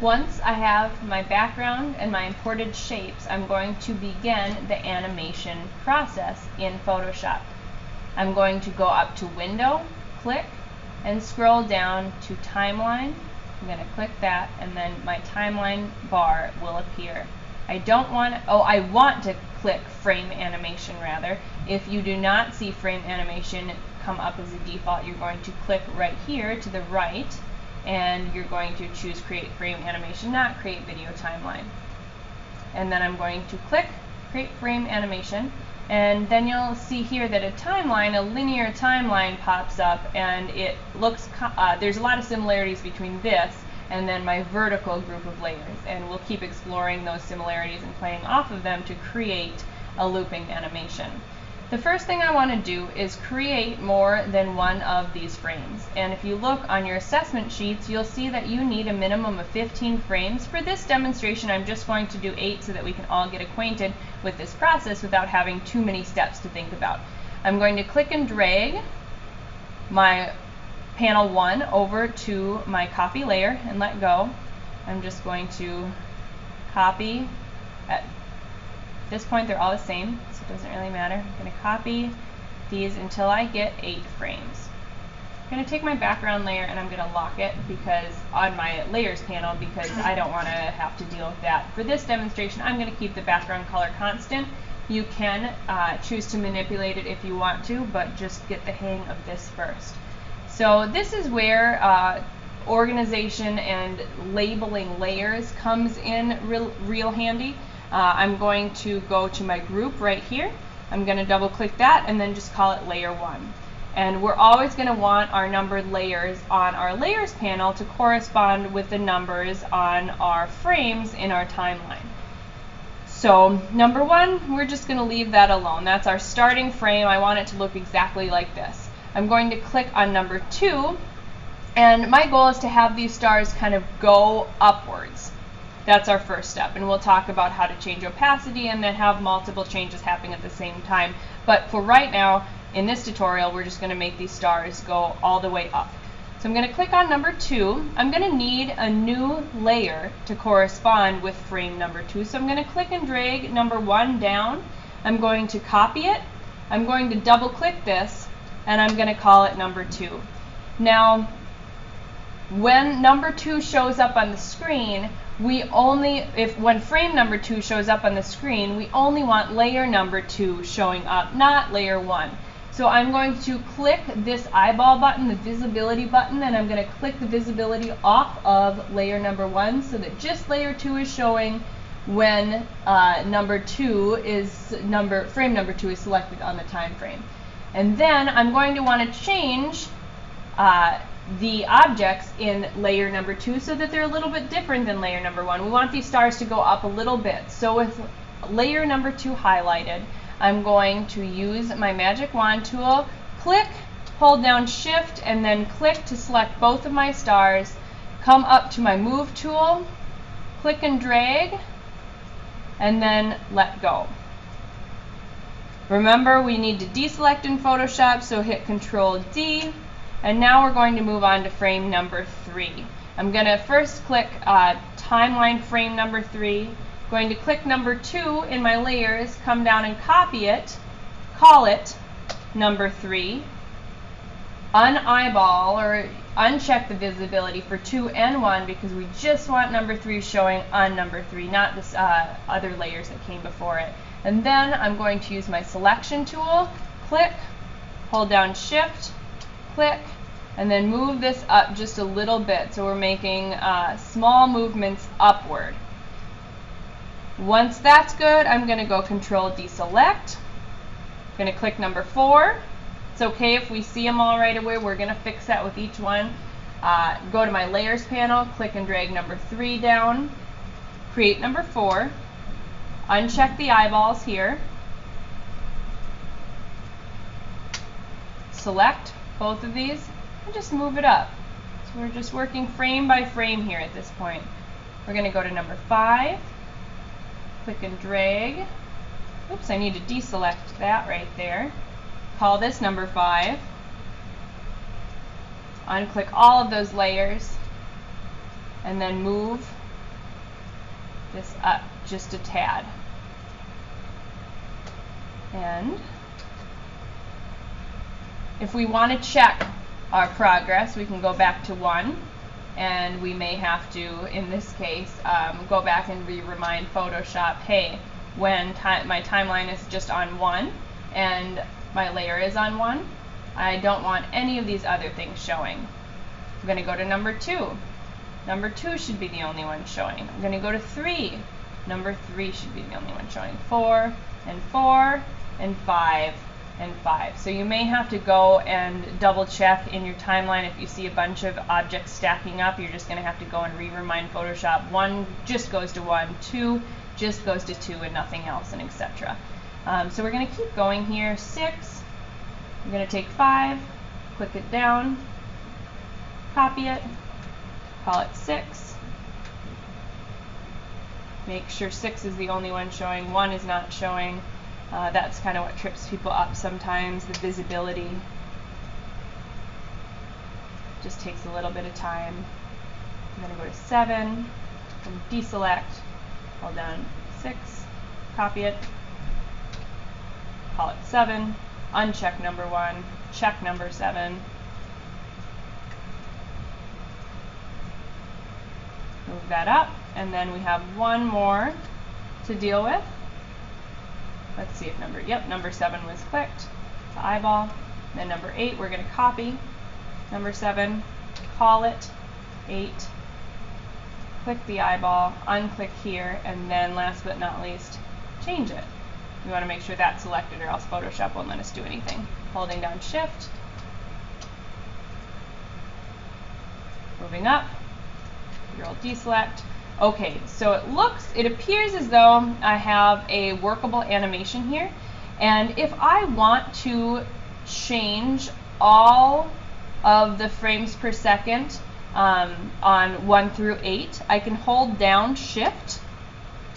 Once I have my background and my imported shapes, I'm going to begin the animation process in Photoshop. I'm going to go up to Window, click, and scroll down to Timeline. I'm going to click that, and then my timeline bar will appear. I want to click Frame Animation rather. If you do not see Frame Animation come up as a default, you're going to click right here to the right, and you're going to choose Create Frame Animation, not Create Video Timeline. And then I'm going to click Create Frame Animation, and then you'll see here that a linear timeline pops up, and it looks, there's a lot of similarities between this and then my vertical group of layers, and we'll keep exploring those similarities and playing off of them to create a looping animation. The first thing I want to do is create more than one of these frames, and if you look on your assessment sheets, you'll see that you need a minimum of 15 frames. For this demonstration, I'm just going to do 8 so that we can all get acquainted with this process without having too many steps to think about. I'm going to click and drag my panel 1 over to my copy layer and let go. I'm just going to copy. At this point they're all the same, so it doesn't really matter. I'm going to copy these until I get 8 frames. I'm going to take my background layer and I'm going to lock it because on my layers panel, because I don't want to have to deal with that. For this demonstration, I'm going to keep the background color constant. You can choose to manipulate it if you want to, but just get the hang of this first. So this is where organization and labeling layers comes in real handy. I'm going to go to my group right here. I'm going to double click that and then just call it layer 1. And we're always going to want our numbered layers on our layers panel to correspond with the numbers on our frames in our timeline. So number 1, we're just going to leave that alone. That's our starting frame. I want it to look exactly like this. I'm going to click on number 2, and my goal is to have these stars kind of go upwards. That's our first step, and we'll talk about how to change opacity and then have multiple changes happening at the same time. But for right now, in this tutorial, we're just going to make these stars go all the way up. So I'm going to click on number 2. I'm going to need a new layer to correspond with frame number 2. So I'm going to click and drag number 1 down. I'm going to copy it. I'm going to double click this, and I'm going to call it number 2. Now, when number 2 shows up on the screen, when frame number 2 shows up on the screen, we only want layer number 2 showing up, not layer 1. So I'm going to click this eyeball button, the visibility button, and I'm going to click the visibility off of layer number 1 so that just layer 2 is showing when frame number 2 is selected on the time frame. And then I'm going to want to change the objects in layer number 2 so that they're a little bit different than layer number 1. We want these stars to go up a little bit. So with layer number 2 highlighted, I'm going to use my magic wand tool, click, hold down shift, and then click to select both of my stars, come up to my move tool, click and drag, and then let go. Remember, we need to deselect in Photoshop, so hit Control D. And now we're going to move on to frame number 3. I'm going to first click timeline frame number 3. Going to click number 2 in my layers, come down and copy it, call it number 3, uneyeball or uncheck the visibility for 2 and 1 because we just want number 3 showing on number 3, not this other layers that came before it. And then I'm going to use my selection tool, click, hold down shift, click, and then move this up just a little bit. So we're making small movements upward. Once that's good, I'm going to go Control Deselect. I'm going to click number 4. It's okay if we see them all right away. We're going to fix that with each one. Go to my Layers panel, click and drag number 3 down, create number 4, uncheck the eyeballs here, select both of these, and just move it up. So we're just working frame by frame here at this point. We're going to go to number 5, click and drag. Oops, I need to deselect that right there. Call this number 5. Unclick all of those layers, and then move this up just a tad. And if we want to check our progress, we can go back to 1, and we may have to, in this case, go back and remind Photoshop, hey, when my timeline is just on 1 and my layer is on 1, I don't want any of these other things showing. I'm going to go to number 2. Number 2 should be the only one showing. I'm going to go to 3. Number 3 should be the only one showing. 4 and 4 and 5 and 5. So you may have to go and double check in your timeline if you see a bunch of objects stacking up. You're just going to have to go and remind Photoshop 1 just goes to 1, 2 just goes to 2 and nothing else, and etc. So we're going to keep going here. 6. I'm going to take 5, click it down, copy it, call it 6. Make sure 6 is the only one showing, 1 is not showing. That's kind of what trips people up sometimes, the visibility. Just takes a little bit of time. I'm going to go to 7, and deselect, hold down 6, copy it, call it 7, uncheck number 1, check number 7. Move that up, and then we have one more to deal with. Let's see if number 7 was clicked to eyeball. Then number 8, we're going to copy number 7, call it 8, click the eyeball, unclick here, and then last but not least, change it. We want to make sure that's selected or else Photoshop won't let us do anything. Holding down Shift, moving up, your old deselect. Okay, so it appears as though I have a workable animation here, and if I want to change all of the frames per second on 1 through 8, I can hold down Shift,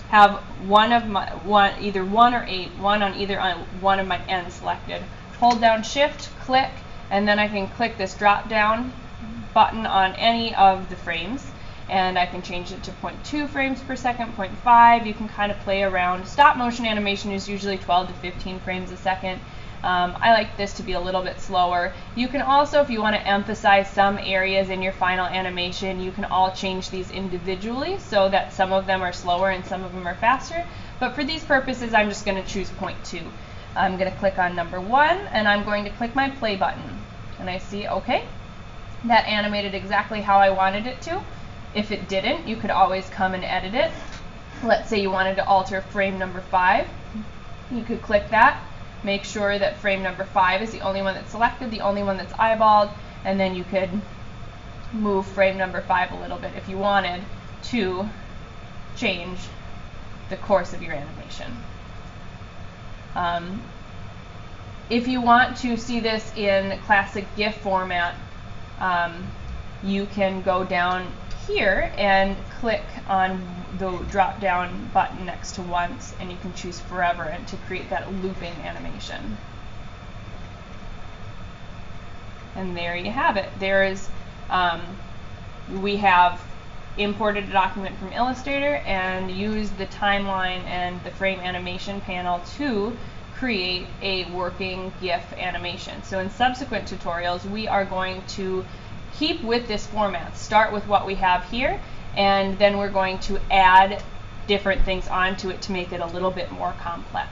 have either 1 or 8, one of my ends selected. Hold down Shift, click, and then I can click this drop down button on any of the frames, and I can change it to 0.2 frames per second, 0.5. You can kind of play around. Stop motion animation is usually 12 to 15 frames a second. I like this to be a little bit slower. You can also, if you want to emphasize some areas in your final animation, you can all change these individually so that some of them are slower and some of them are faster. But for these purposes, I'm just going to choose 0.2. I'm going to click on number 1, and I'm going to click my play button. And I see, okay, that animated exactly how I wanted it to. If it didn't, you could always come and edit it. Let's say you wanted to alter frame number 5. You could click that. Make sure that frame number 5 is the only one that's selected, the only one that's eyeballed, and then you could move frame number 5 a little bit if you wanted to change the course of your animation. If you want to see this in classic GIF format, you can go down here and click on the drop down button next to once, and you can choose forever and to create that looping animation. And there you have it. There is we have imported a document from Illustrator and used the timeline and the frame animation panel to create a working GIF animation. So in subsequent tutorials, we are going to keep with this format. Start with what we have here, and then we're going to add different things onto it to make it a little bit more complex.